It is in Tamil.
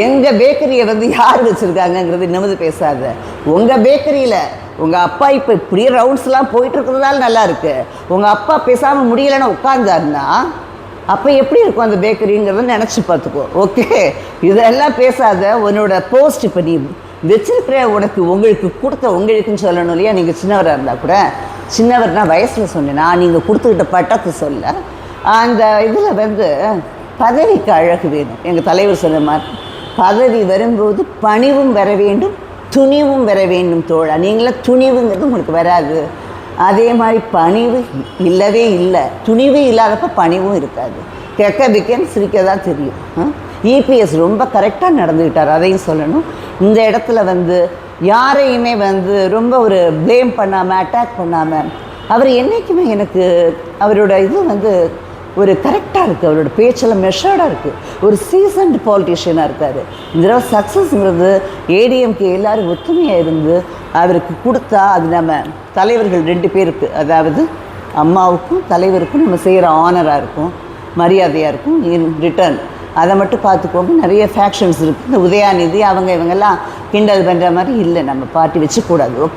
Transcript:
எங்கள் பேக்கரியை வந்து யார் வச்சுருக்காங்கங்கிறது நிமிர்ந்து பேசாத. உங்கள் பேக்கரியில் உங்கள் அப்பா இப்போ இப்படியே ரவுண்ட்ஸ்லாம் போயிட்டு இருக்கிறதால நல்லா இருக்கு. உங்கள் அப்பா பேசாமல் முடியலைன்னு உட்காந்தாருன்னா அப்போ எப்படி இருக்கும் அந்த பேக்கரிங்கிறத நினச்சி பார்த்துக்கோ. ஓகே, இதெல்லாம் பேசாத. உன்னோட போஸ்ட் இப்போ நீ வச்சிருக்கிற உங்களுக்கு கொடுத்த உங்களுக்குன்னு சொல்லணும் இல்லையா? நீங்கள் சின்னவராக இருந்தால் கூட, சின்னவர்னா வயசில் சொன்னேன்னா நீங்கள் கொடுத்துக்கிட்ட பட்டத்தை சொல்ல. அந்த இதில் வந்து பதவிக்கு அழகு வேணும். எங்கள் தலைவர் சொன்ன மாதிரி பதவி வரும்போது பணிவும் வர வேண்டும், துணிவும் வர வேண்டும் தோழா. நீங்களாம் துணிவுங்கிறது உங்களுக்கு வராது. அதே மாதிரி பணிவு இல்லவே இல்லை. துணிவு இல்லாதப்போ பணிவும் இருக்காது. கெக்க பிக்கன்னு சிரிக்க தான் தெரியும். இபிஎஸ் ரொம்ப கரெக்டாக நடந்துக்கிட்டார், அதையும் சொல்லணும். இந்த இடத்துல வந்து யாரையுமே வந்து ரொம்ப ஒரு ப்ளேம் பண்ணாமல், அட்டாக் பண்ணாமல், அவர் என்றைக்குமே எனக்கு அவரோட இது வந்து ஒரு கரெக்டாக இருக்குது. அவரோட பேச்செல்லாம் மெஷர்டாக இருக்குது. ஒரு சீசன்டு பாலிட்டிஷியனாக இருக்கார். இந்த தடவை சக்ஸஸ்ங்கிறது ஏடிஎம்கே எல்லோரும் ஒத்துமையாக இருந்து அவருக்கு கொடுத்தா அது நம்ம தலைவர்கள் 2 பேருக்கு, அதாவது அம்மாவுக்கும் தலைவருக்கும் நம்ம செய்கிற ஆனராக இருக்கும், மரியாதையாக இருக்கும். இன் ரிட்டர்ன் அதை மட்டும் பார்த்துக்கோங்க. நிறைய ஃபேக்ஷன்ஸ் இருக்குது. இந்த உதயாநிதி அவங்க இவங்கெல்லாம் கிண்டல் பண்ணுற மாதிரி இல்லை. நம்ம பார்ட்டி வச்சுக்கூடாது. ஓகே.